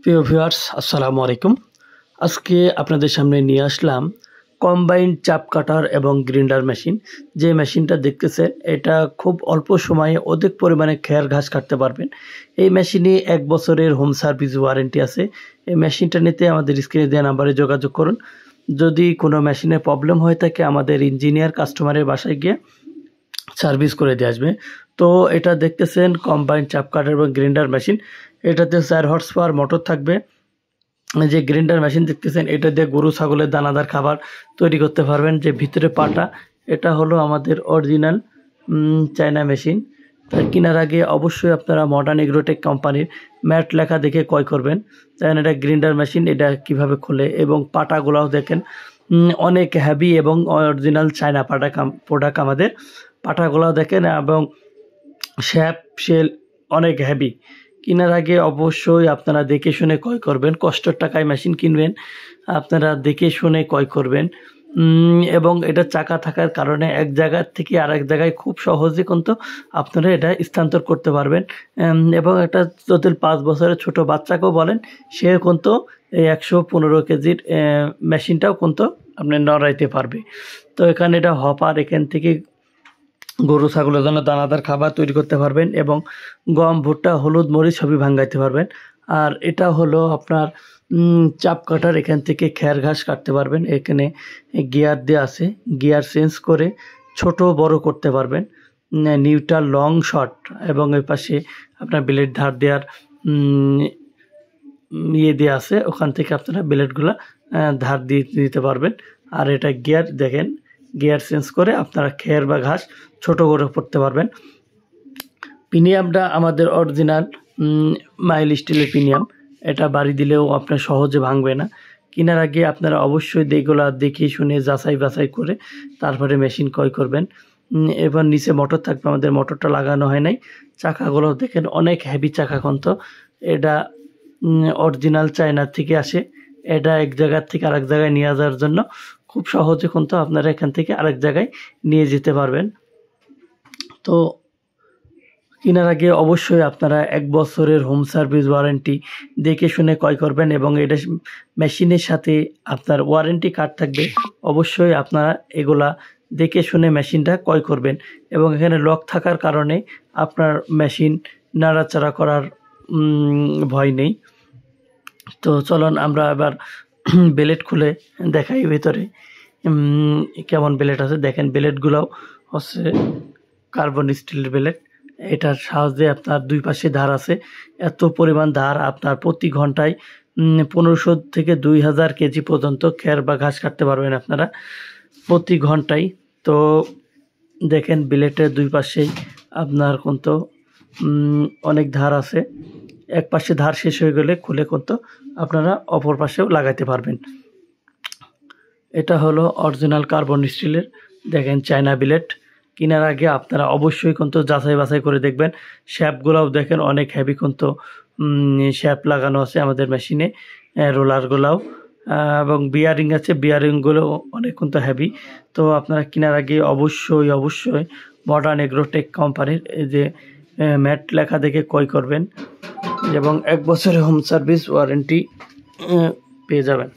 প্রিয় ভিউয়ার্স, আসসালামু আলাইকুম। আজকে আপনাদের সামনে নিয়ে আসলাম কম্বাইন্ড চাপ কাটার এবং গ্রিন্ডার মেশিন। যে মেশিনটা দেখতেছেন এটা খুব অল্প সময়ে অধিক পরিমাণে খের ঘাস কাটতে পারবেন। এই মেশিনে 1 বছরের হোম সার্ভিস ওয়ারেন্টি আছে। এই মেশিনটা নিতে আমাদের স্ক্রিনে দেওয়া নাম্বারে যোগাযোগ করুন। যদি কোনো মেশিনে প্রবলেম হয়ে থাকে আমাদের ইঞ্জিনিয়ার কাস্টমারের বাসায় গিয়ে সার্ভিস করে দিয়ে আসবে। তো এটা দেখতেছেন কম্বাইন্ড চাপ কাটার এবং গ্রিন্ডার মেশিন। এটাতে 4 হর্স পাওয়ার মোটর থাকবে। যে গ্রিন্ডার মেশিন দেখতেছেন এটা দিয়ে গরু ছাগলের দানাদার খাবার তৈরি করতে পারবেন। যে ভিতরে পাটা এটা হলো আমাদের অরিজিনাল চায়না মেশিন। তাই কেনার আগে অবশ্যই আপনারা মডার্ন এগ্রোটেক কোম্পানির ম্যাট লেখা দেখে ক্রয় করবেন। দেখেন এটা গ্রিন্ডার মেশিন, এটা কিভাবে খোলে এবং পাটাগুলাও দেখেন অনেক হেভি এবং অরিজিনাল চায়না প্রোডাক্ট আমাদের। পাটাগুলাও দেখেন এবং শ্যাপ সেল অনেক হেভি। কেনার আগে অবশ্যই আপনারা দেখে শুনে ক্রয় করবেন। কষ্টের টাকায় মেশিন কিনবেন, আপনারা দেখে শুনে ক্রয় করবেন। এবং এটা চাকা থাকার কারণে এক জায়গার থেকে আরেক জায়গায় খুব সহজে কিন্তু আপনারা এটা স্থানান্তর করতে পারবেন। এবং একটা যদি 5 বছরের ছোট বাচ্চাকেও বলেন সে কিন্তু এই 115 কেজির মেশিনটাও কিন্তু আপনি নড়াইতে পারবে। তো এখানে এটা হপার, এখান থেকে গরু ছাগলের জন্য দানাদার খাবার তৈরি করতে পারবেন এবং গম ভুট্টা হলুদ মরিচ সবই ভাঙাইতে পারবেন। আর এটা হলো আপনার চাপ কাটার, এখান থেকে খের ঘাস কাটতে পারবেন। এখানে গিয়ার দেওয়া আছে, গিয়ার চেঞ্জ করে ছোট বড় করতে পারবেন। নিউট্রাল লং শর্ট এবং এর পাশে আপনার ব্লেড ধার দেওয়ার ইয়ে দেওয়া আছে, ওখান থেকে আপনারা ব্লেডগুলো ধার দিয়ে দিতে পারবেন। আর এটা গিয়ার দেখেন, গিয়ার চেঞ্জ করে আপনারা খের বা ঘাস ছোট করে পড়তে পারবেন। প্রিমিয়ামটা আমাদের অরিজিনাল মাইল স্টিলের প্রিমিয়াম। এটা বাড়ি দিলেও আপনার সহজে ভাঙবে না। কেনার আগে আপনারা অবশ্যই এগুলো দেখে শুনে যাচাই বাছাই করে তারপরে মেশিন ক্রয় করবেন। এবার নিচে মোটর থাকবে, আমাদের মোটরটা লাগানো হয় নাই। চাকাগুলো দেখেন অনেক হেভি চাকা, কিন্তু এটা অরিজিনাল চায়নার থেকে আসে। এটা এক জায়গার থেকে আরেক জায়গায় নিয়ে যাওয়ার জন্য খুব সহজে কিন্তু আপনারা এখান থেকে আরেক জায়গায় নিয়ে যেতে পারবেন। তো কেনার আগে অবশ্যই আপনারা 1 বছরের হোম সার্ভিস ওয়ারেন্টি দেখে শুনে ক্রয় করবেন এবং এটা মেশিনের সাথে আপনার ওয়ারেন্টি কার্ড থাকবে। অবশ্যই আপনারা এগুলা দেখে শুনে মেশিনটা ক্রয় করবেন এবং এখানে লক থাকার কারণে আপনার মেশিন নাড়াচাড়া করার ভয় নেই। তো চলুন আমরা এবার ব্লেড খুলে দেখাই ভেতরে কেমন ব্লেড আছে। দেখেন ব্লেডগুলোও হচ্ছে কার্বন স্টিলের ব্লেড। এটার সাহায্যে আপনার 2 পাশে ধার আছে। এত পরিমাণ ধার আপনার প্রতি ঘন্টায় 1500 থেকে 2000 কেজি পর্যন্ত খের বা ঘাস কাটতে পারবেন আপনারা প্রতি ঘন্টায়। তো দেখেন ব্লেডের 2 পাশেই আপনার কিন্তু অনেক ধার আছে। এক পাশে ধার শেষ হয়ে গেলে খুলে কিন্তু আপনারা অপর পাশেও লাগাইতে পারবেন। এটা হলো অরিজিনাল কার্বন স্টিলের দেখেন চায়না ব্লেড। কেনার আগে আপনারা অবশ্যই কিন্তু যাচাই বাছাই করে দেখবেন। শ্যাপগুলোও দেখেন অনেক হেভি, কিন্তু শ্যাপ লাগানো আছে আমাদের মেশিনে, রোলারগুলোও এবং বিয়ারিং আছে, বিয়ারিংগুলো অনেক কিন্তু হেভি। তো আপনারা কেনার আগে অবশ্যই মডার্ন এগ্রোটেক কোম্পানির এই যে ম্যাট লেখা দেখে ক্রয় করবেন এবং 1 বছরের হোম সার্ভিস ওয়ারেন্টি পেয়ে যাবেন।